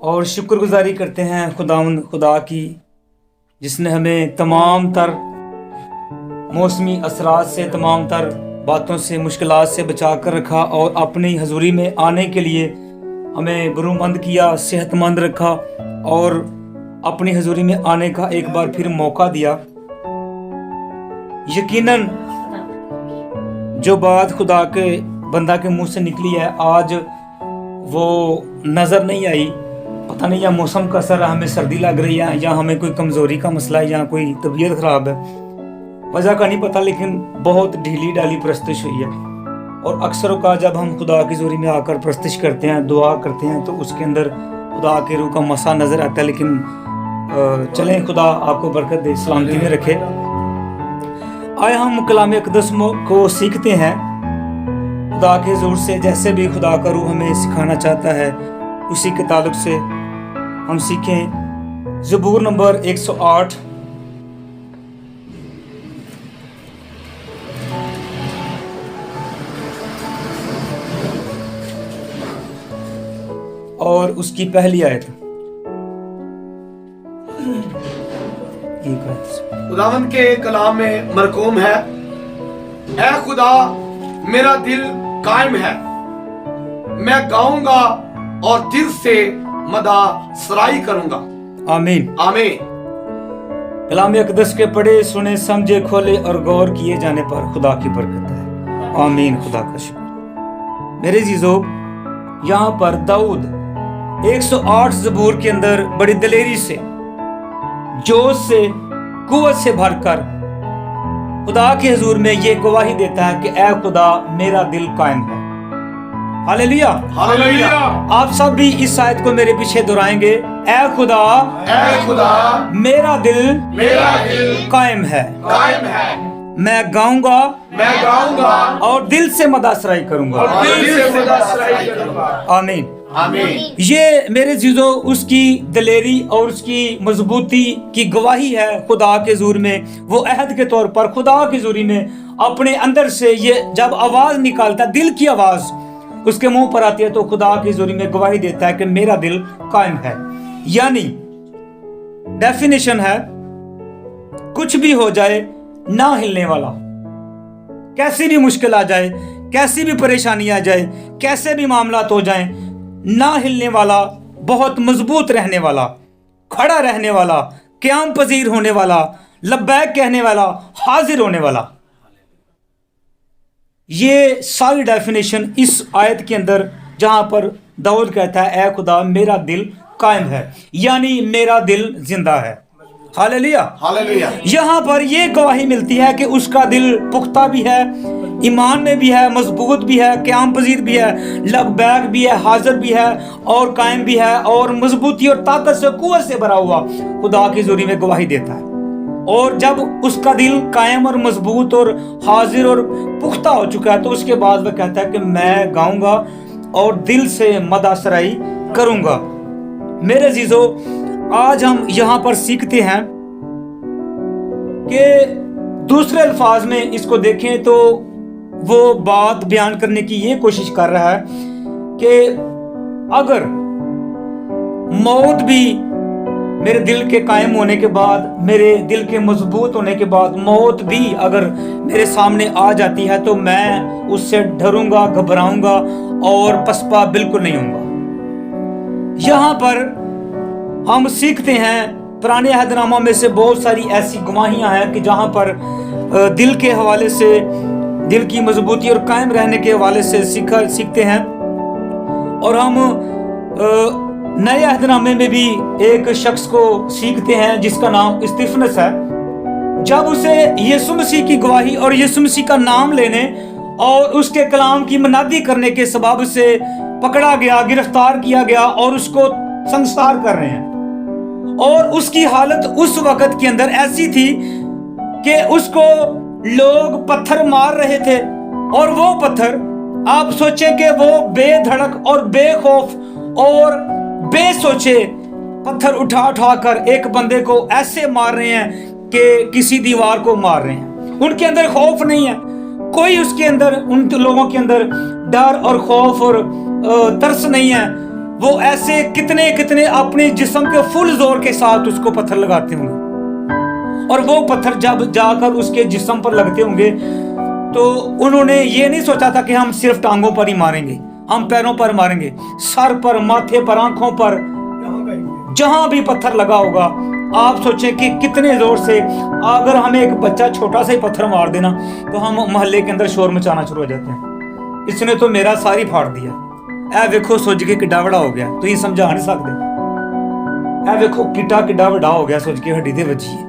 اور شکر گزاری کرتے ہیں خدا کی جس نے ہمیں تمام تر موسمی اثرات سے، تمام تر باتوں سے، مشکلات سے بچا کر رکھا اور اپنی حضوری میں آنے کے لیے ہمیں برومند کیا، صحت مند رکھا اور اپنی حضوری میں آنے کا ایک بار پھر موقع دیا۔ یقیناً جو بات خدا کے بندہ کے منہ سے نکلی ہے آج وہ نظر نہیں آئی، پتہ نہیں یا موسم کا اثر، ہمیں سردی لگ رہی ہے یا ہمیں کوئی کمزوری کا مسئلہ ہے یا کوئی طبیعت خراب ہے، وجہ کا نہیں پتہ، لیکن بہت ڈھیلی ڈالی پرستش ہوئی ہے۔ اور اکثر اوقات جب ہم خدا کی حضوری میں آ کر پرستش کرتے ہیں، دعا کرتے ہیں، تو اس کے اندر خدا کے روح کا مسا نظر آتا ہے۔ لیکن چلیں، خدا آپ کو برکت دے، سلامتی میں رکھے۔ آئے ہم کلام اقدس کو سیکھتے ہیں خدا کے حضور سے، جیسے بھی خدا کا روح ہمیں سکھانا چاہتا ہے اسی کے تعلق سے ہم سیکھیں۔ زبور نمبر 108 اور اس کی پہلی آیت۔ خداوند کے کلام میں مرقوم ہے، اے خدا میرا دل قائم ہے، میں گاؤں گا اور دل سے مدح سرائی کروں گا۔ آمین آمین۔ کلام اقدس کے پڑھے، سنے، سمجھے، کھولے اور غور کیے جانے پر خدا کی برکت ہے۔ آمین۔ خدا کا شکر۔ میرے عزیزو، یہاں پر داؤد 108 زبور کے اندر بڑی دلیری سے، جوش سے، قوت سے بھر کر خدا کے حضور میں یہ گواہی دیتا ہے کہ اے خدا میرا دل قائم ہے۔ ہاللیلویا، ہاللیلویا۔ آپ سب بھی اس آیت کو میرے پیچھے دہرائیں گے، اے خدا میرا دل قائم ہے، میں گاؤں گا اور دل سے مدح سرائی کروں گا۔ آمین۔ یہ میرے عزیزو اس کی دلیری اور اس کی مضبوطی کی گواہی ہے خدا کے حضور میں۔ وہ عہد کے طور پر خدا کی حضوری میں اپنے اندر سے یہ جب آواز نکالتا، دل کی آواز اس کے منہ پر آتی ہے، تو خدا کی حضوری میں گواہی دیتا ہے کہ میرا دل قائم ہے۔ یعنی ڈیفینیشن ہے، کچھ بھی ہو جائے نہ ہلنے والا، کیسی بھی مشکل آ جائے، کیسی بھی پریشانی آ جائے، کیسے بھی معاملات ہو جائیں، نہ ہلنے والا، بہت مضبوط رہنے والا، کھڑا رہنے والا، قیام پذیر ہونے والا، لبیک کہنے والا، حاضر ہونے والا۔ یہ ساری ڈیفینیشن اس آیت کے اندر جہاں پر داؤد کہتا ہے اے خدا میرا دل قائم ہے، یعنی میرا دل زندہ ہے۔ ہاللیلویا، ہاللیلویا۔ یہاں پر یہ گواہی ملتی ہے کہ اس کا دل پختہ بھی ہے، ایمان میں بھی ہے، مضبوط بھی ہے، قیام پذیر بھی ہے، لبیک بھی ہے، حاضر بھی ہے اور قائم بھی ہے، اور مضبوطی اور طاقت سے، قوت سے بھرا ہوا خدا کی حضوری میں گواہی دیتا ہے۔ اور جب اس کا دل قائم اور مضبوط اور حاضر اور پختہ ہو چکا ہے تو اس کے بعد وہ کہتا ہے کہ میں گاؤں گا اور دل سے مدح سرائی کروں گا۔ میرے عزیزو، آج ہم یہاں پر سیکھتے ہیں کہ دوسرے الفاظ میں اس کو دیکھیں تو وہ بات بیان کرنے کی یہ کوشش کر رہا ہے کہ اگر موت بھی میرے دل کے قائم ہونے کے بعد، میرے دل کے مضبوط ہونے کے بعد موت بھی اگر میرے سامنے آ جاتی ہے تو میں اس سے ڈروں گا، گھبراؤں گا اور پسپا بالکل نہیں ہوں گا۔ یہاں پر ہم سیکھتے ہیں، پرانے عہد نامہ میں سے بہت ساری ایسی گواہیاں ہیں کہ جہاں پر دل کے حوالے سے، دل کی مضبوطی اور قائم رہنے کے حوالے سے سیکھتے ہیں۔ اور ہم نئے عہد نامے میں بھی ایک شخص کو سیکھتے ہیں جس کا نام استفنس ہے۔ جب اسے یسوع مسیح کی گواہی اور یسوع مسیح کا نام لینے اور اس کے کلام کی منادی کرنے کے سبب سے پکڑا گیا، گرفتار کیا گیا اور اس کو سنسار کر رہے ہیں، اور اس کی حالت اس وقت کے اندر ایسی تھی کہ اس کو لوگ پتھر مار رہے تھے، اور وہ پتھر آپ سوچیں کہ وہ بے دھڑک اور بے خوف اور بے سوچے پتھر اٹھا کر ایک بندے کو ایسے مار رہے ہیں کہ کسی دیوار کو مار رہے ہیں۔ ان کے اندر خوف نہیں ہے، کوئی اس کے اندر، ان لوگوں کے اندر ڈر اور خوف اور ترس نہیں ہے، वो ऐसे कितने कितने अपने जिस्म के फुल जोर के साथ उसको पत्थर लगाते होंगे, और वो पत्थर जब जाकर उसके जिस्म पर लगते होंगे तो उन्होंने ये नहीं सोचा था कि हम सिर्फ टांगों पर ही मारेंगे, हम पैरों पर मारेंगे, सर पर, माथे पर, आंखों पर, जहां भी पत्थर लगा होगा। आप सोचें कि कितने जोर से अगर हमें एक बच्चा छोटा सा ही पत्थर मार देना तो हम मोहल्ले के अंदर शोर मचाना शुरू हो जाते हैं, इसने तो मेरा सारी फाड़ दिया, ऐ वेखो सोच के किड्डा बड़ा हो गया, तो ये समझा नहीं सकते, ऐ वेखो किड्डा बड़ा हो गया, सोच के हड्डी दे बची है।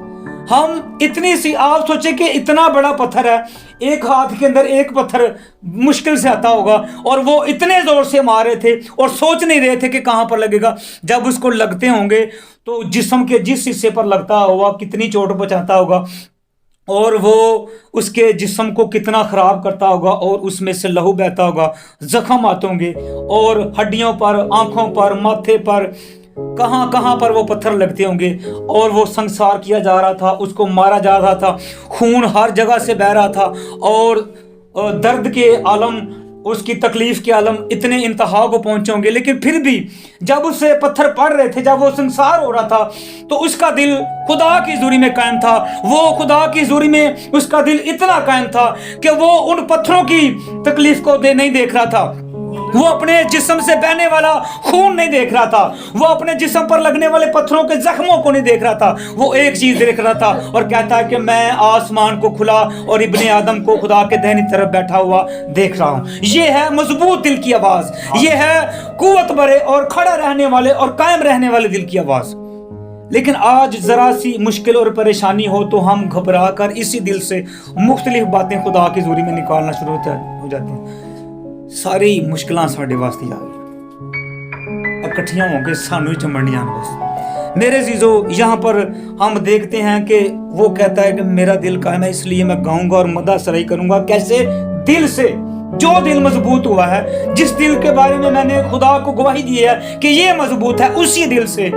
हम इतनी सी, आप सोचे कि इतना बड़ा पत्थर है, एक हाथ के अंदर एक पत्थर मुश्किल से आता होगा, और वो इतने जोर से मार रहे थे और सोच नहीं रहे थे कि कहां पर लगेगा। जब उसको लगते होंगे तो जिस्म के जिस हिस्से पर लगता होगा कितनी चोट पहुंचाता होगा, और वो उसके जिस्म को कितना खराब करता होगा, और उसमें से लहू बहता होगा, जख्म आते होंगे, और हड्डियों पर, आंखों पर, माथे पर, कहां कहां पर वो पत्थर लगते होंगे, और वो संसार किया जा रहा था, उसको मारा जा रहा था, खून हर जगह से बह रहा था, और दर्द के आलम, उसकी तकलीफ के आलम इतने इंतहा को पहुंचे होंगे। लेकिन फिर भी जब उससे पत्थर पड़ रहे थे, जब वो संसार हो रहा था, तो उसका दिल खुदा की हुजूरी में कायम था। वो खुदा की हुजूरी में उसका दिल इतना कायम था कि वो उन पत्थरों की तकलीफ को नहीं देख रहा था, वो अपने जिस्म से बहने वाला खून नहीं देख रहा था, वो अपने जिस्म पर लगने वाले पत्थरों के जख्मों को नहीं देख रहा था। वो एक चीज देख रहा था और कहता है कि मैं आसमान को खुला और इब्ने आदम को खुदा के दाहिनी तरफ बैठा हुआ देख रहा हूं। ये है मजबूत दिल की आवाज, ये है कुव्वत भरे और खड़ा रहने वाले और कायम रहने वाले दिल की आवाज। लेकिन आज जरा सी मुश्किल और परेशानी हो तो हम घबरा कर इसी दिल से मुख्तलिफ बातें खुदा की हुजूरी में निकालना शुरू हो जाते हैं। सारी मुश्किलां साढ़े वास्ते आ गई, इकट्ठियां होंगे सानू ही चमड़नी जान बस। मेरे जीजो, यहाँ पर हम देखते हैं कि वो कहता है कि मेरा दिल कायम है, इसलिए मैं गाऊंगा और मदा सराई करूंगा। कैसे? दिल से। जो दिल मजबूत हुआ है, जिस दिल के बारे में मैंने खुदा को गवाही दी है कि ये मजबूत है, उसी दिल से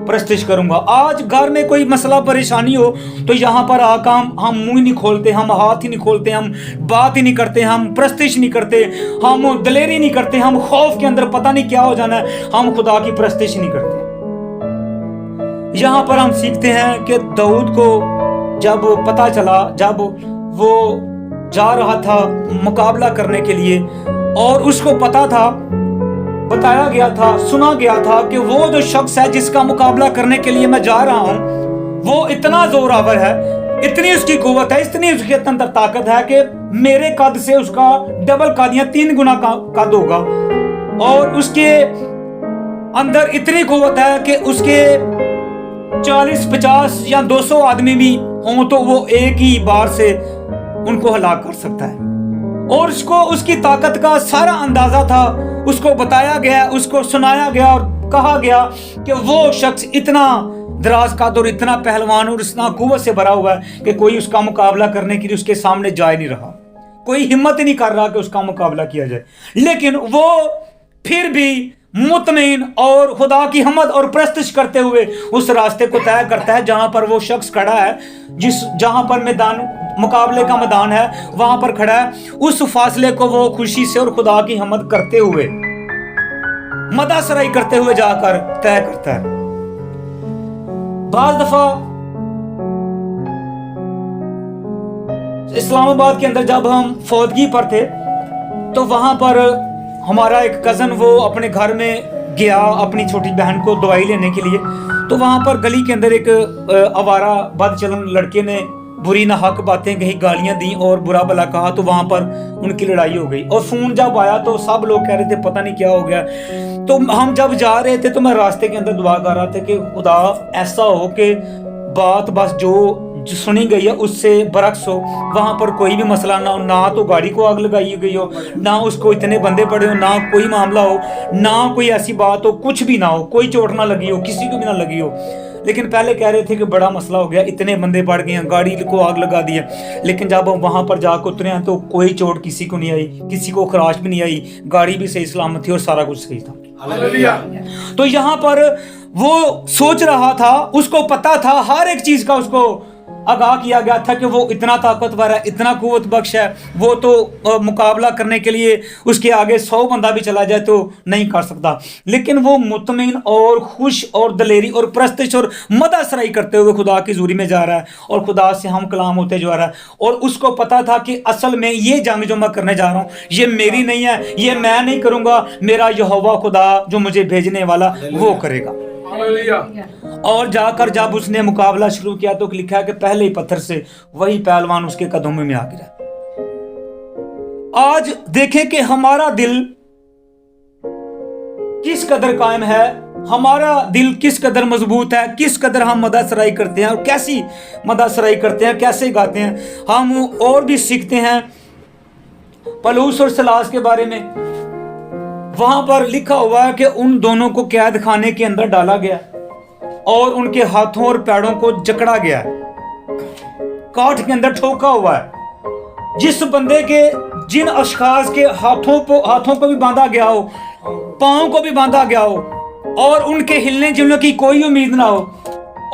प्रस्तिश करूंगा। आज घर में कोई मसला परेशानी हो तो यहाँ पर आकर हम मुंह नहीं खोलते, हम हाथ ही नहीं खोलते, हम बात ही नहीं करते, हम प्रस्तिश नहीं करते, हम दलेरी नहीं करते, हम खौफ के अंदर पता नहीं क्या हो जाना है, हम खुदा की प्रस्तिश नहीं करते। यहाँ पर हम सीखते हैं कि दाऊद को जब पता चला, जब वो जा रहा था मुकाबला करने के लिए, और उसको पता था, बताया गया था, सुना गया था कि वो जो शख्स है जिसका मुकाबला करने के लिए मैं जा रहा हूं, वो इतना जोरावर है, इतनी उसकी कुव्वत है, इतनी उसके अंदर ताकत है कि मेरे कद से उसका डबल कद या 3 गुना का कद होगा, और उसके अंदर इतनी कुव्वत है कि उसके 40, 50 या 200 आदमी भी हों तो वो एक ही बार से उनको हलाक कर सकता है। और उसको उसकी ताकत का सारा अंदाजा था, उसको बताया गया, उसको सुनाया गया और कहा गया कि वो शख्स इतना दराज कद और इतना पहलवान और इतना कुव्वत से भरा हुआ है कि कोई उसका मुकाबला करने के लिए उसके सामने जा नहीं रहा, कोई हिम्मत ही नहीं कर रहा कि उसका मुकाबला किया जाए। लेकिन वो फिर भी मुतमईन और खुदा की हमद और प्रस्तिश करते हुए उस रास्ते को तय करता है जहां पर वो शख्स खड़ा है, जहां पर मैदान मुकाबले का मैदान है, वहां पर खड़ा है। उस फासले को वो खुशी से और खुदा की हमद करते हुए, मदा सराई करते हुए जाकर तय करता है। बाज़ दफा इस्लामाबाद के अंदर जब हम फौजगी पर थे तो वहां पर हमारा एक कजन वो अपने घर में गया अपनी छोटी बहन को दवाई लेने के लिए, तो वहां पर गली के अंदर एक आवारा बदचलन लड़के ने बुरी ना हक बातें कही, गालियां दी और बुरा भला कहा, तो वहां पर उनकी लड़ाई हो गई। और फोन जब आया तो सब लोग कह रहे थे पता नहीं क्या हो गया। तो हम जब जा रहे थे तो मैं रास्ते के अंदर दुआ कर रहा था कि खुदा ऐसा हो कि बात बस जो सुनी गई है उससे बरक्स हो, वहां पर कोई भी मसला ना हो, ना तो गाड़ी को आग लगाई गई हो, ना उसको इतने बंदे पड़े हो, ना कोई मामला हो, ना कोई ऐसी बात हो, कुछ भी ना हो, कोई चोट ना लगी हो, किसी को भी ना लगी हो। लेकिन पहले कह रहे थे कि बड़ा मसला हो गया, इतने बंदे पड़ गए हैं, गाड़ी को आग लगा दिया। लेकिन जब हम वहां पर जाकर उतरे हैं तो कोई चोट किसी को नहीं आई, किसी को खराश भी नहीं आई, गाड़ी भी सही सलामत थी और सारा कुछ सही था। तो यहाँ पर वो सोच रहा था, उसको पता था, हर एक चीज का उसको आगाह किया गया था कि वो इतना ताकतवर है, इतना कुव्वत बख्श है, वो तो मुकाबला करने के लिए उसके आगे 100 बंदा भी चला जाए तो नहीं कर सकता। लेकिन वो मुतमिन और खुश और दलेरी और प्रस्तिश और मदासराई करते हुए खुदा की ज़ूरी में जा रहा है और खुदा से हम कलाम होते जा रहा है। और उसको पता था कि असल में ये जंग जो मैं करने जा रहा हूँ ये मेरी नहीं है, ये मैं नहीं करूँगा, मेरा यहोवा खुदा जो मुझे भेजने वाला वो करेगा। और जाकर जब उसने मुकाबला शुरू किया तो लिखा है कि पहले ही पत्थर से वही पहलवान उसके कदमों में आ गिरा। आज देखें कि हमारा दिल किस कदर कायम है, हमारा दिल किस कदर मजबूत है, किस कदर हम मदासराई करते हैं और कैसी मदासराई करते हैं, कैसे गाते हैं। हम और भी सीखते हैं पलूस और सलास के बारे में। वहां पर लिखा हुआ है कि उन दोनों को कैद खाने के अंदर डाला गया और उनके हाथों और पैरों को जकड़ा गया, काठ के अंदर ठोका हुआ है। जिस बंदे के जिन अशखास के हाथों को भी बांधा गया हो, पांव को भी बांधा गया हो और उनके हिलने जुलने की कोई उम्मीद ना हो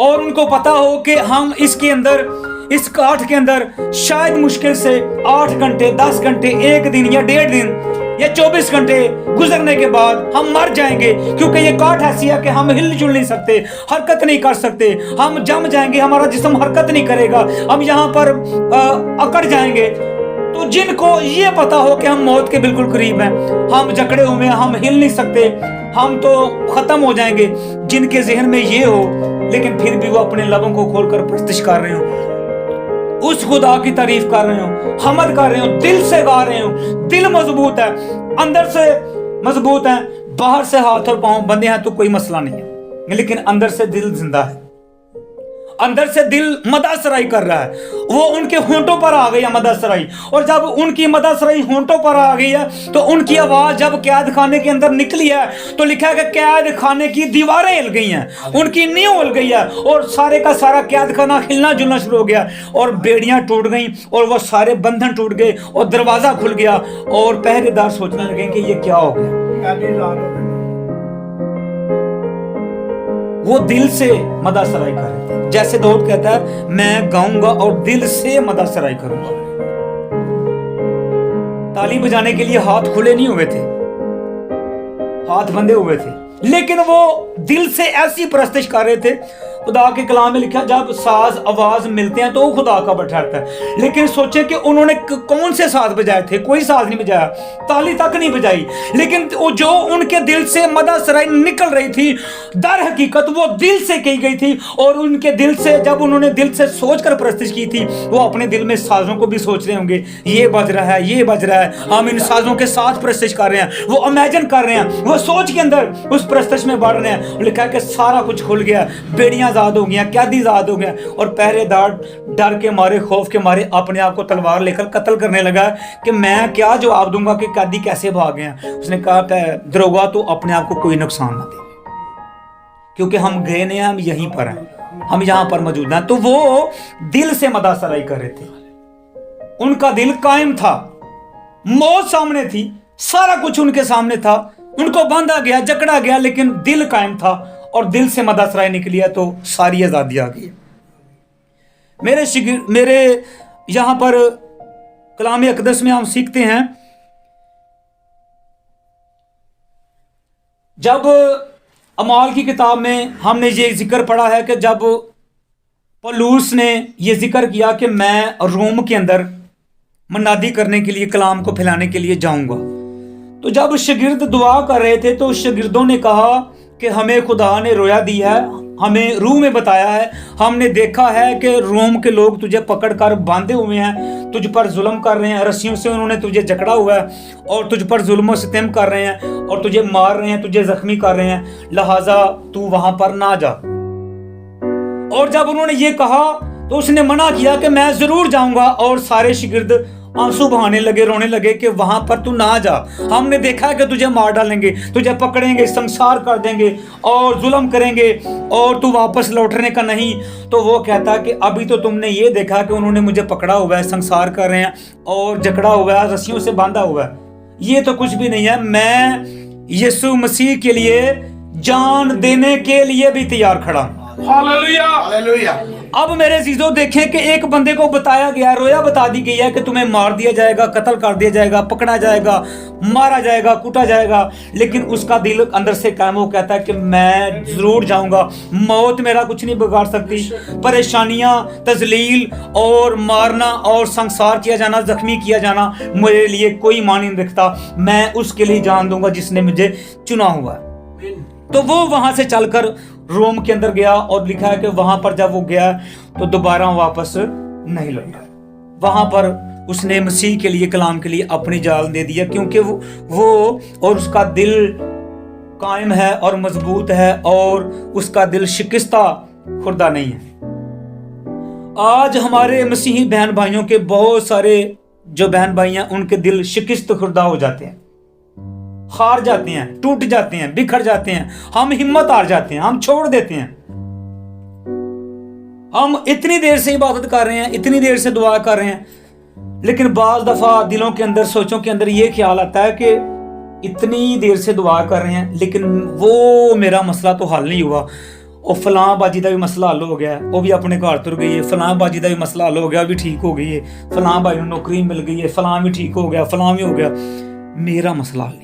और उनको पता हो कि हम इसके अंदर इस काठ के अंदर शायद मुश्किल से 8 घंटे 10 घंटे 1 दिन या 1.5 दिन या 24 घंटे गुजरने के बाद हम मर जाएंगे, क्योंकि ये काठ ऐसी है कि हम हिल जुल नहीं सकते, हरकत नहीं कर सकते, हम जम जाएंगे, हमारा जिस्म हरकत नहीं करेगा, हम यहाँ पर अकड़ जाएंगे। तो जिनको ये पता हो कि हम मौत के बिल्कुल करीब हैं, हम जकड़े हुए हैं, हम हिल नहीं सकते, हम तो खत्म हो जाएंगे, जिनके जहन में ये हो लेकिन फिर भी वो अपने लबों को खोलकर प्रस्तुत कर रहे हो, उस खुदा की तारीफ कर रहे हो, हमद कर रहे हो, दिल से गा रहे हो, दिल मजबूत है, अंदर से मजबूत है, बाहर से हाथ और पांव बंधे हैं तो कोई मसला नहीं है, लेकिन अंदर से दिल जिंदा है, अंदर से दिल मदासराई कर रहा है। वो उनके होंठों पर आ गई है मदासराई, और जब उनकी मदासराई होंठों पर आ गई है तो उनकी आवाज जब कैद खाने के अंदर निकली है तो लिखा है कि कैद खाने की दीवारें हिल गई हैं, उनकी नींव हिल गई है और सारे का सारा कैद खाना हिलना जुलना शुरू हो गया और बेड़ियां टूट गई और वो सारे बंधन टूट गए और दरवाजा खुल गया और पहरेदार सोचने लगे कि ये क्या हो गया। वो दिल से मदासराई कर रहे थे, जैसे दाऊद कहता है मैं गाऊंगा और दिल से मदासराई करूंगा। ताली बजाने के लिए हाथ खुले नहीं हुए थे, हाथ बंधे हुए थे, लेकिन वो दिल से ऐसी प्रस्तुत कर रहे थे। खुदा के कलाम में लिखा जब साज आवाज मिलते हैं तो वो खुदा का बैठाता है। लेकिन सोचे कि उन्होंने कौन से साज बजाए थे, कोई साज नहीं बजाया, ताली तक नहीं बजाई, लेकिन वो जो उनके दिल से मदासराई निकल रही थी दर हकीकत वो दिल से की गई थी। और उनके दिल से जब उन्होंने दिल से सोचकर प्रस्तुत की थी, वो अपने दिल में साजों को भी सोच रहे होंगे, ये बज रहा है, ये बज रहा है, हम इन साजों के साथ प्रस्तुत कर रहे हैं, वो इमेजिन कर रहे हैं, वो सोच के अंदर उस प्रस्तुत में बढ़ रहे हैं। लिखा है कि सारा कुछ खुल गया, बेड़ियां आजाद हो गया, कैदी आजाद हो गया और पहरेदार डर के मारे, खौफ के मारे अपने आप को तलवार लेकर कत्ल करने लगा कि मैं क्या जवाब दूंगा कि कैदी कैसे भाग गए। उसने कहा दरोगा तो अपने आप को कोई नुकसान ना दे, क्योंकि हम गए नहीं, हम यहीं पर हैं, हम यहां पर मौजूद हैं। तो वो दिल से मदासराई कर रहे थे, उनका दिल कायम था, मौत सामने थी, सारा कुछ उनके सामने था, उनको बांधा गया, जकड़ा गया, लेकिन दिल कायम था और दिल से मदासराई निकली है तो सारी आजादी आ गई। मेरे यहां पर कलाम अक़दस में हम सीखते हैं, जब अमाल की किताब में हमने ये जिक्र पढ़ा है कि जब पौलुस ने ये जिक्र किया कि मैं रोम के अंदर मनादी करने के लिए, कलाम को फैलाने के लिए जाऊंगा, तो जब शागिर्द दुआ कर रहे थे तो शागिर्दों ने कहा कि हमें खुदा ने रोया दिया है, हमें रूह में बताया है, हमने देखा है कि रोम के लोग तुझे पकड़कर बांधे हुए हैं, तुझ पर जुल्म कर रहे हैं, रस्सियों से उन्होंने तुझे जकड़ा हुआ है और तुझ पर जुल्म और सितम कर रहे हैं और तुझे मार रहे हैं, तुझे जख्मी कर रहे हैं, लिहाजा तू वहां पर ना जा। और जब उन्होंने ये कहा तो उसने मना किया कि मैं जरूर जाऊंगा, और सारे शागिर्द आंसू बहाने लगे, रोने लगे कि वहां पर तू ना जा, हमने देखा है कि तुझे मार डालेंगे, तुझे पकड़ेंगे, संसार कर देंगे और जुल्म करेंगे और तू वापस लौटने का नहीं। तो वो कहता कि अभी तो तुमने ये देखा कि उन्होंने मुझे पकड़ा हुआ है, संसार कर रहे हैं और जकड़ा हुआ है, रस्सियों से बांधा हुआ है, ये तो कुछ भी नहीं है, मैं यीशु मसीह के लिए जान देने के लिए भी तैयार खड़ा हूं। Hallelujah, hallelujah. अब मेरे अजीजों देखें कि एक बंदे को बताया गया, रोया बता दी गई है कि तुम्हें मार दिया जाएगा, कत्ल कर दिया जाएगा, पकड़ा जाएगा, मारा जाएगा, कूटा जाएगा, लेकिन उसका दिल अंदर से कायम हो कहता है कि मैं जरूर जाऊंगा, मौत मेरा कुछ नहीं बिगाड़ सकती। परेशानियां, तजलील और मारना और संसार किया जाना, जख्मी किया जाना मेरे लिए कोई मानी नहीं रखता, मैं उसके लिए जान दूंगा जिसने मुझे चुना हुआ है। तो वो वहां से चलकर रोम के अंदर गया और लिखा है कि वहां पर जब वो गया तो दोबारा वापस नहीं लौटा। वहां पर उसने मसीह के लिए, कलाम के लिए अपनी जान दे दिया, क्योंकि वो और उसका दिल कायम है और मजबूत है और उसका दिल शिकस्ता खुर्दा नहीं है। आज हमारे मसीही बहन भाइयों के बहुत सारे जो बहन भाई हैं उनके दिल शिकस्त खुर्दा हो जाते हैं, हार जाते हैं, टूट जाते हैं, बिखर जाते हैं, हम हिम्मत हार जाते हैं, हम छोड़ देते हैं। हम इतनी देर से इबादत कर रहे हैं, इतनी देर से दुआ कर रहे हैं, लेकिन बाज दफा दिलों के अंदर, सोचों के अंदर ये ख्याल आता है कि इतनी देर से दुआ कर रहे हैं लेकिन वो मेरा मसला तो हल नहीं हुआ, और फलां बाजी का भी मसला हल हो गया, वो भी अपने घर तुर गई है, फलां बाजी का भी मसला हल हो गया, भी ठीक हो गई है, फलां भाई को नौकरी मिल गई है, फलां भी ठीक हो गया, फलां भी हो गया, मेरा मसला हल नहीं हुआ।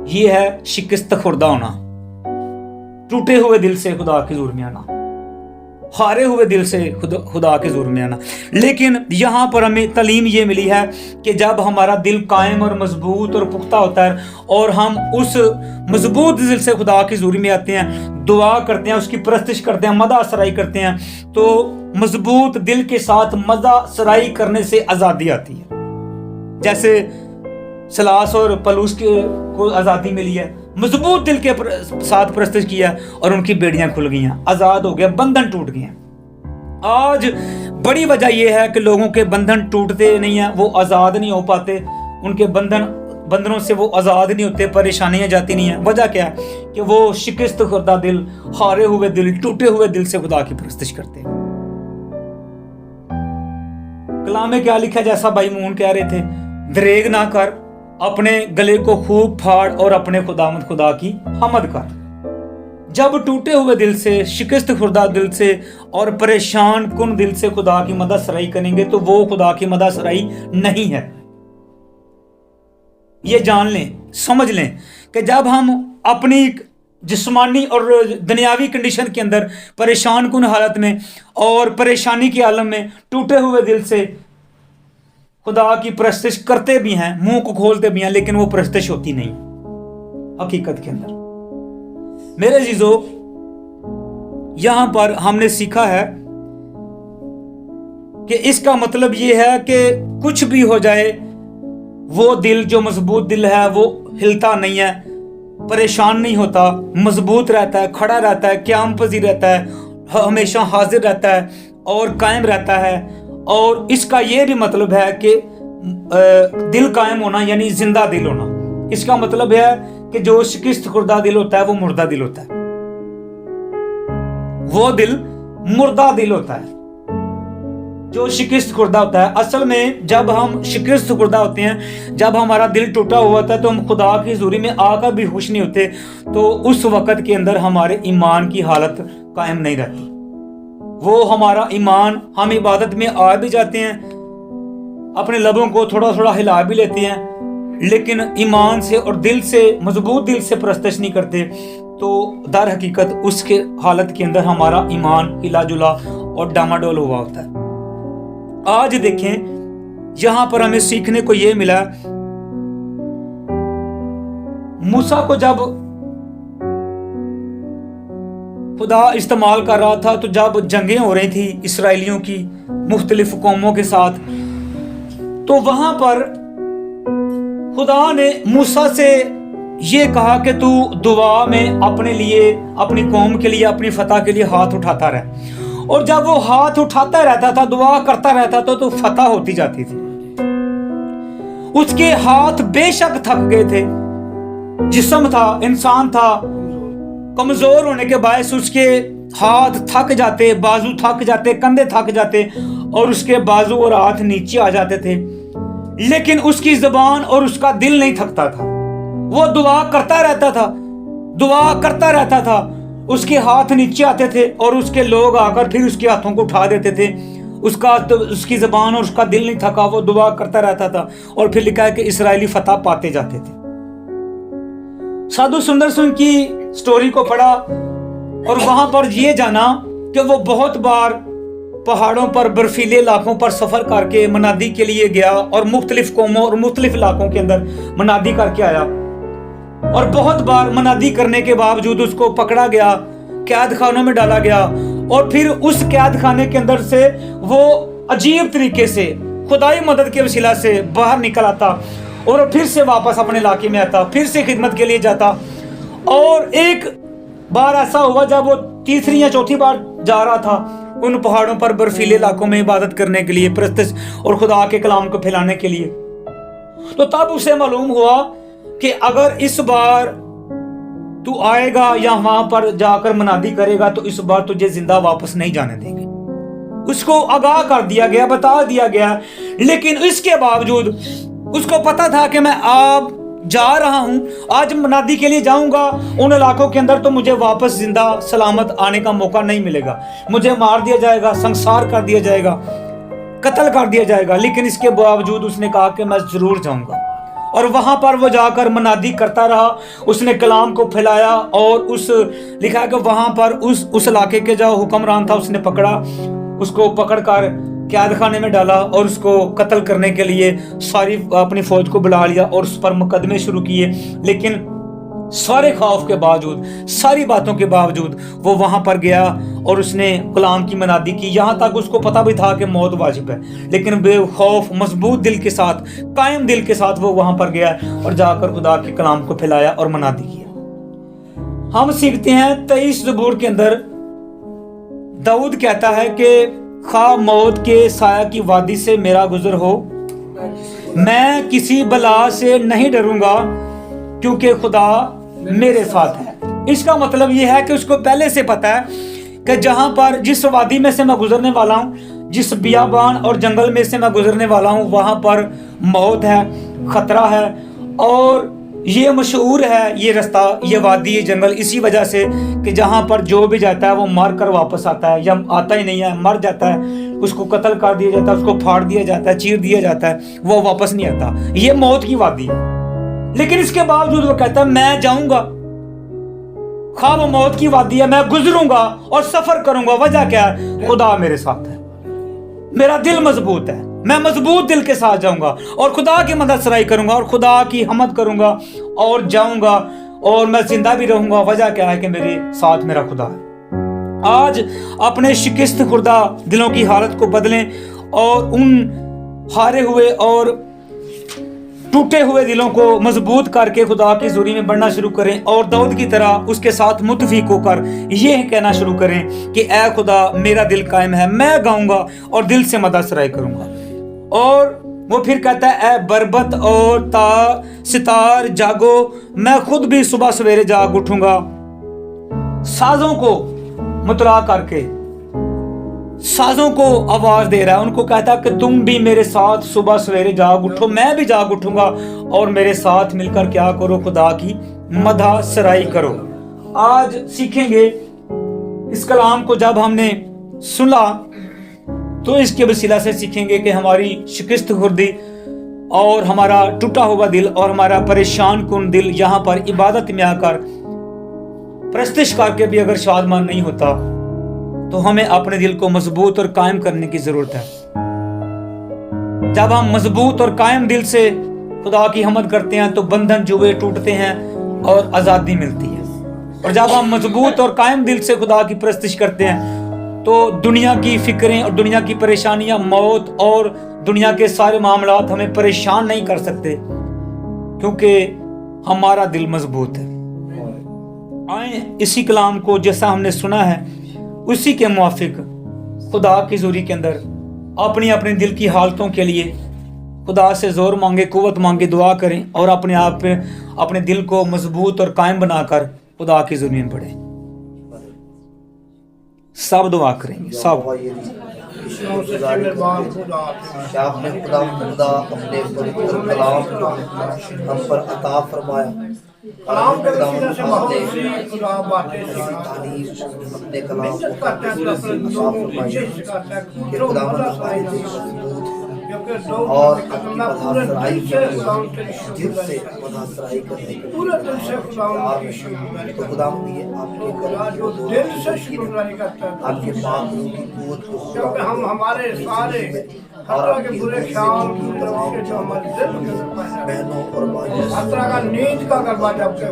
ये है शिकस्त खुर्दा होना, टूटे हुए दिल से खुदा के हुजूर में आना, हारे हुए दिल से खुदा के हुजूर में आना। लेकिन यहाँ पर हमें तालीम ये मिली है कि जब हमारा दिल कायम और मजबूत और पुख्ता होता है और हम उस मजबूत दिल से खुदा के हुजूर में आते हैं, दुआ करते हैं, उसकी परस्तिश करते हैं, मदा सराई करते हैं, तो मजबूत दिल के साथ मदा सराई करने से आज़ादी आती है। जैसे सलास और पलूस को आज़ादी मिली है, मजबूत दिल के साथ प्रस्तुत किया और उनकी बेड़ियां खुल गई, आज़ाद हो गया, बंधन टूट गए। आज बड़ी वजह यह है कि लोगों के बंधन टूटते नहीं हैं, वो आज़ाद नहीं हो पाते, उनके बंधनों से वो आज़ाद नहीं होते, परेशानियां जाती नहीं है। वजह क्या है कि वो शिकस्त खुर्दा दिल, हारे हुए दिल, टूटे हुए दिल से खुदा की परस्तिश करते हैं। कलाम में क्या लिखा, जैसा भाई मून कह रहे थे, दरेग ना कर, अपने गले को खूब फाड़ और अपने खुदामद खुदा की हमद कर। जब टूटे हुए दिल से, शिकस्त खुर्दा दिल से और परेशान कुन दिल से खुदा की मदद सराई करेंगे तो वो खुदा की मदद सराई नहीं है। ये जान लें, समझ लें कि जब हम अपनी जिस्मानी और दुनियावी कंडीशन के अंदर परेशान कुन हालत में और परेशानी के आलम में टूटे हुए दिल से खुदा की परस्तिश करते भी हैं, मुंह को खोलते भी हैं, लेकिन वो परस्तिश होती नहीं हकीकत के अंदर। मेरे अजीजों, यहां पर हमने सीखा है कि इसका मतलब ये है कि कुछ भी हो जाए, वो दिल जो मजबूत दिल है वो हिलता नहीं है, परेशान नहीं होता, मजबूत रहता है, खड़ा रहता है, क़याम पज़ीर रहता है, हमेशा हाजिर रहता है और कायम रहता है। और इसका ये भी मतलब है कि दिल कायम होना यानी जिंदा दिल होना। इसका मतलब है कि जो शिकस्त खुर्दा दिल होता है वो मुर्दा दिल होता है, वो दिल मुर्दा दिल होता है जो शिकस्त खुर्दा होता है। असल में जब हम शिकस्त खुर्दा होते हैं, जब हमारा दिल टूटा हुआ होता है, तो हम खुदा की हुजूरी में आकर भी खुश नहीं होते, तो उस वक़्त के अंदर हमारे ईमान की हालत कायम नहीं रहती। वो हमारा ईमान, हम इबादत में आ भी जाते हैं, अपने लबों को थोड़ा थोड़ा हिला भी लेते हैं, लेकिन ईमान से और दिल से, मजबूत दिल से परस्तिश नहीं करते, तो दर हकीकत उसके हालत के अंदर हमारा ईमान हिला जुला और डामाडोल हुआ होता है। आज देखें, यहां पर हमें सीखने को यह मिला, मूसा को जब खुदा इस्तेमाल कर रहा था, तो जब जंगें हो रही थी इसराइलियों की मुख्तलिफ कौमों के साथ, तो वहां पर खुदा ने मूसा से ये कहा कि तू दुआ में अपने लिए, अपनी कौम के लिए, अपनी फतह के लिए हाथ उठाता रहे। और जब वो हाथ उठाता रहता था, दुआ करता रहता था, तो फतह होती जाती थी। उसके हाथ बेशक थक गए थे, जिस्म था, इंसान था, कमजोर होने के बायस उसके हाथ थक जाते, बाजू थक जाते, कंधे थक जाते और उसके बाजू और हाथ नीचे आ जाते थे, लेकिन उसकी जुबान और उसका दिल नहीं थकता था। वो दुआ करता रहता था, दुआ करता रहता था। उसके हाथ नीचे आते थे और उसके लोग आकर फिर उसके हाथों को उठा देते थे। उसका तो उसकी ज़बान और उसका दिल नहीं थका, वो दुआ करता रहता था। और फिर लिखा है कि इस्राएली फतह पाते जाते थे। साधु सुंदर सिंह की स्टोरी को पढ़ा और वहां पर ये जाना कि वो बहुत बार पहाड़ों पर, बर्फीले इलाकों पर सफर करके मनादी के लिए गया और मुख्तलिफ कौमों और मुख्तलिफ इलाकों के अंदर मनादी करके आया। और बहुत बार मनादी करने के बावजूद उसको पकड़ा गया, कैद खानों में डाला गया और फिर उस कैद खाने के अंदर से वो अजीब तरीके से खुदाई मदद के वसीला से बाहर निकल आता और फिर से वापस अपने इलाके में आता, फिर से खिदमत के लिए जाता। और एक बार ऐसा हुआ जब वो तीसरी या चौथी बार जा रहा था उन पहाड़ों पर, बर्फीले इलाकों में इबादत करने के लिए, परस्तिश और खुदा के कलाम को फैलाने के लिए। तो तब उसे मालूम हुआ कि अगर इस बार तू आएगा या वहां पर जाकर मनादी करेगा तो इस बार तुझे जिंदा वापस नहीं जाने देंगे। उसको आगाह कर दिया गया, बता दिया गया। लेकिन इसके बावजूद उसको पता था कि मैं अब जा रहा हूं, आज मनादी के लिए जाऊंगा उन इलाकों के अंदर तो मुझे वापस जिंदा सलामत आने का मौका नहीं मिलेगा, मुझे मार दिया जाएगा, संसार कर दिया जाएगा, कत्ल कर दिया जाएगा। लेकिन इसके बावजूद उसने कहा कि मैं जरूर जाऊंगा। और वहां पर वो जाकर मनादी करता रहा, उसने कलाम को फैलाया। और उस लिखा है कि वहां पर उस इलाके के जो हुक्मरान था उसने पकड़ा, उसको पकड़कर कैद खाने में डाला और उसको कत्ल करने के लिए सारी अपनी फौज को बुला लिया और उस पर मुकदमे शुरू किए। लेकिन सारे खौफ के बावजूद, सारी बातों के बावजूद वो वहां पर गया और उसने कलाम की मनादी की। यहां तक उसको पता भी था कि मौत वाजिब है, लेकिन बेखौफ मजबूत दिल के साथ, कायम दिल के साथ वो वहां पर गया और जाकर खुदा के कलाम को फैलाया और मनादी किया। हम सीखते हैं 23 ज़बूर के अंदर दाऊद कहता है कि खा मौत के साया की वादी से मेरा गुजर हो, मैं किसी बला से नहीं डरूंगा क्योंकि खुदा मेरे साथ है। इसका मतलब यह है कि उसको पहले से पता है कि जहां पर, जिस वादी में से मैं गुजरने वाला हूं, जिस बियाबान और जंगल में से मैं गुजरने वाला हूं, वहां पर मौत है, खतरा है। और ये मशहूर है ये रास्ता, ये वादी, ये जंगल, इसी वजह से कि जहां पर जो भी जाता है वो मर कर वापस आता है, या आता ही नहीं है, मर जाता है, उसको कत्ल कर दिया जाता है, उसको फाड़ दिया जाता है, चीर दिया जाता है, वो वापस नहीं आता। ये मौत की वादी है। लेकिन इसके बावजूद वो कहता है मैं जाऊंगा, खा वो मौत की वादी है, मैं गुजरूंगा और सफर करूंगा। वजह क्या है? खुदा मेरे साथ है, मेरा दिल मजबूत है, मैं मजबूत दिल के साथ जाऊंगा और खुदा की मदद सराई करूंगा और खुदा की हमद करूंगा और जाऊंगा और मैं जिंदा भी रहूंगा। वजह क्या है? कि मेरे साथ मेरा खुदा है। आज अपने शिकस्त खुर्दा दिलों की हालत को बदलें और उन हारे हुए और टूटे हुए दिलों को मजबूत करके खुदा की हुजूरी में बढ़ना शुरू करें और दाऊद की तरह उसके साथ मुतफिक होकर यह कहना शुरू करें कि ऐ खुदा मेरा दिल कायम है, मैं गाऊंगा और दिल से मदद सराई करूंगा। और वो फिर कहता है ऐ बरबत और सितार जागो, मैं खुद भी सुबह सवेरे जाग उठूंगा। साजों को मुतला करके साजों को आवाज दे रहा है, उनको कहता है कि तुम भी मेरे साथ सुबह सवेरे जाग उठो, मैं भी जाग उठूंगा और मेरे साथ मिलकर क्या करो? खुदा की मदह सराई करो। आज सीखेंगे इस कलाम को, जब हमने सुना तो इसके वसीला से सीखेंगे कि हमारी शिकस्त खुर्दी और हमारा टूटा हुआ दिल और हमारा परेशान कुन दिल यहाँ पर इबादत में आकर प्रस्तिश करके भी अगर शादमान नहीं होता तो हमें अपने दिल को मजबूत और कायम करने की जरूरत है। जब हम मजबूत और कायम दिल से खुदा की हमद करते हैं तो बंधन जुए टूटते हैं और आजादी मिलती है। और जब हम मजबूत और कायम दिल से खुदा की प्रस्तिश करते हैं तो दुनिया की फिक्रें और दुनिया की परेशानियां, मौत और दुनिया के सारे मामलात हमें परेशान नहीं कर सकते क्योंकि हमारा दिल मजबूत है। आए इसी कलाम को जैसा हमने सुना है उसी के मुआफिक खुदा की हुजूरी के अंदर अपनी अपने दिल की हालतों के लिए खुदा से जोर मांगे, कुव्वत मांगे, दुआ करें और अपने आप पे अपने दिल को मजबूत और कायम बनाकर खुदा की हुजूरी में पढ़ें। सब दुआ करेंगे, सब। आपने खुदा अपने पवित्र कलाम हम पर अता फरमाया कलाम के वसीले से बहुत सी खुदा बातें तारीफ अपने कलाम को करते हैं तो अपने लोगों की चेष्टा करते हैं कि खुदावंद हमारे दिल मजबूत क्योंकि और लोग आपकी अपना पूरे बधासराई दिल से खुदावन के दिल शुक्र से बधासराई करने के पूरे दिल से खुदावन की शुक्र तो खुदावंद ये आपके खुदा कलाम जो दिल से शुक्र करता है आपके पाक रूह की कुव्वत को क्योंकि हम हमारे सारे हर तरह के बुरे ख्याल बुरे रवैये जो हमारे दिल के अंदर पैदा हैं, बहनों और भाइयों हर तरह का नींद का दरवाजा आपके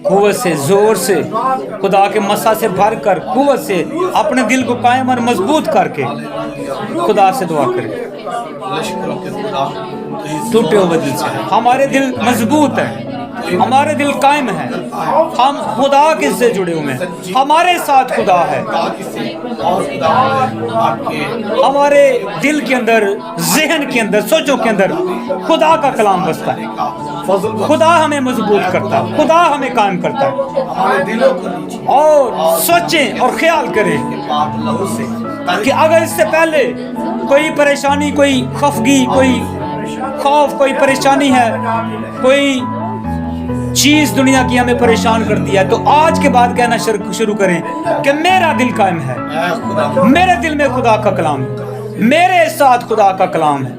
कुव्वत से, जोर से, खुदा के मसा से भर कर, कुव्वत से अपने दिल को कायम और मजबूत करके खुदा से दुआ करें। लश्करों के खुदा टूटे हुए दिल से हमारे दिल मजबूत है, हमारे दिल कायम है, हम खुदा के से जुड़े हुए हैं, हमारे साथ खुदा है, और खुदा आपके हमारे दिल के अंदर, जहन के अंदर, सोचों के अंदर खुदा का कलाम बसता है। फजल खुदा हमें मजबूत करता है, खुदा हमें कायम करता है। हमारे दिलों को लीजिए और सोचें और ख्याल करें पाक लहू से कि अगर इससे पहले कोई परेशानी, कोई खफगी, कोई खौफ, कोई परेशानी है, कोई चीज दुनिया की हमें परेशान करती है, तो आज के बाद कहना शुरू करें कि मेरा दिल कायम है, मेरे दिल में खुदा का कलाम है, मेरे साथ खुदा का कलाम है,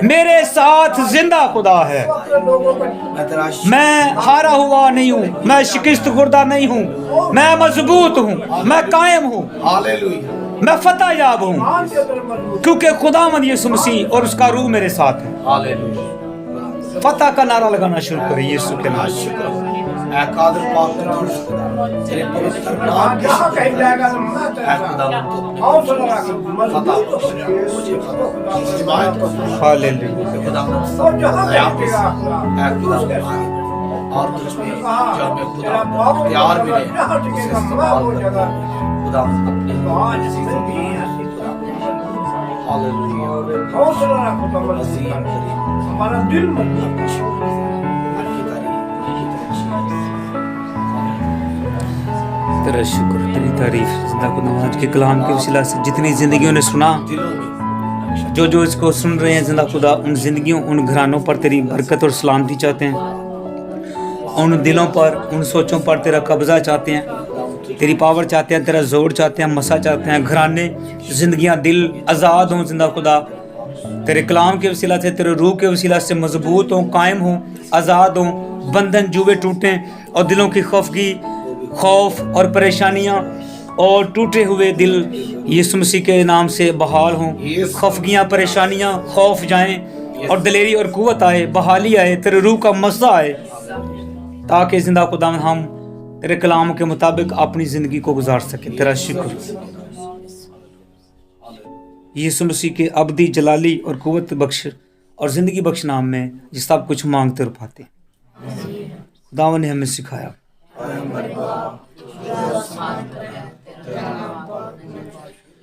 मेरे साथ जिंदा खुदा है। मैं हारा हुआ नहीं हूँ, मैं शिकस्त खुर्दा नहीं हूँ, मैं मजबूत हूँ, मैं कायम हूँ, हालेलुया मैं फतह याब हूँ, क्योंकि खुदावंद यीशु मसीह और उसका रूह मेरे साथ है। हालेलुया फतह का नारा लगाना शुरू करें यीशु के नाम। ऐ कादिर पाक कद्दूस खुदा तेरे पवित्र नाम के जहाँ कहीं जाएगा तो मैं ऐ तेरे खुदा साथ हौसला रख, मजबूत हो जाए। हिमायत को हालेलुया। खुदा और जहाँ कहीं जाएगा खुदा, ऐ खुदा और तुझ में जो हमें खुदा प्यार मिले जहाँ टिकेगा मैं वो जगह खुदा अपने आज जिंदगी ऐसी खुदा हालेलुया हौसला रखो तो मजबूत कर, हमारा दिल मजबूत कर। तेरा शुक्र, तेरी तारीफ। जिंदा खुदा आज के कलाम के वसीला से जितनी जिंदगियों ने सुना, जो इसको सुन रहे हैं जिंदा खुदा, उन जिंदगियों, उन घरानों पर तेरी बरकत और सलामती चाहते हैं, उन दिलों पर, उन सोचों पर तेरा कब्जा चाहते हैं, तेरी पावर चाहते हैं, तेरा जोर चाहते हैं, मसा चाहते हैं। घराने, जिंदगियां, दिल आज़ाद हों जिंदा खुदा, तेरे कलाम के वसीला से, तेरे रूह के वसीला से मजबूत हों, कायम हों, आज़ाद हों, बंधन जुए टूटें और दिलों की खफगी, खौफ और परेशानियां और टूटे हुए दिल यीशु मसीह के नाम से बहाल हों। खफगियां, परेशानियां, खौफ जाएं और दिलेरी और कुव्वत आए, बहाली आए, तेरे रूह का मज़ा आए, ताकि जिंदा खुदा हम तेरे कलाम के मुताबिक अपनी ज़िंदगी को गुजार सकें। तेरा शुक्र यीशु मसीह के अबदी जलाली और कुव्वत बख्श और ज़िंदगी बख्श नाम में जिस सब कुछ मांगते और पाते खुदावन ने हमें सिखाया।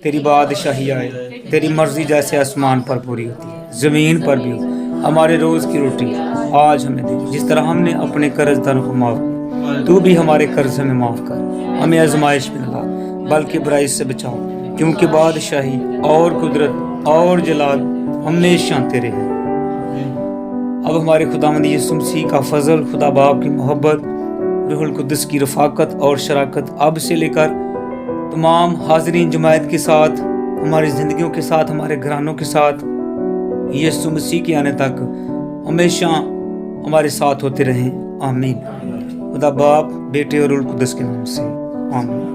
तेरी बादशाही आए, तेरी मर्जी जैसे आसमान पर पूरी होती है, ज़मीन पर भी हो। हमारे रोज़ की रोटी आज हमें दे, जिस तरह हमने अपने कर्जदारों को माफ़ किया, तू भी हमारे कर्ज हमें माफ़ कर, हमें आजमाइश में न ला बल्कि बुराई से बचाओ, क्योंकि बादशाही और कुदरत और जलाल हमेशा तेरे हैं। अब हमारे खुदावंद यीशु मसीह का फजल, खुदा बाप की मोहब्बत, रूहुल कुद्दुस की रफ़ाकत और शराकत अब से लेकर तमाम हाज़रीन जमायत के साथ, हमारी ज़िंदगियों के साथ, हमारे घरानों के साथ, यीशु मसीह के आने तक हमेशा हमारे साथ होते रहें। आमीन। खुदा बाप, बेटे और रूहुल कुद्दुस के नाम से आमीन।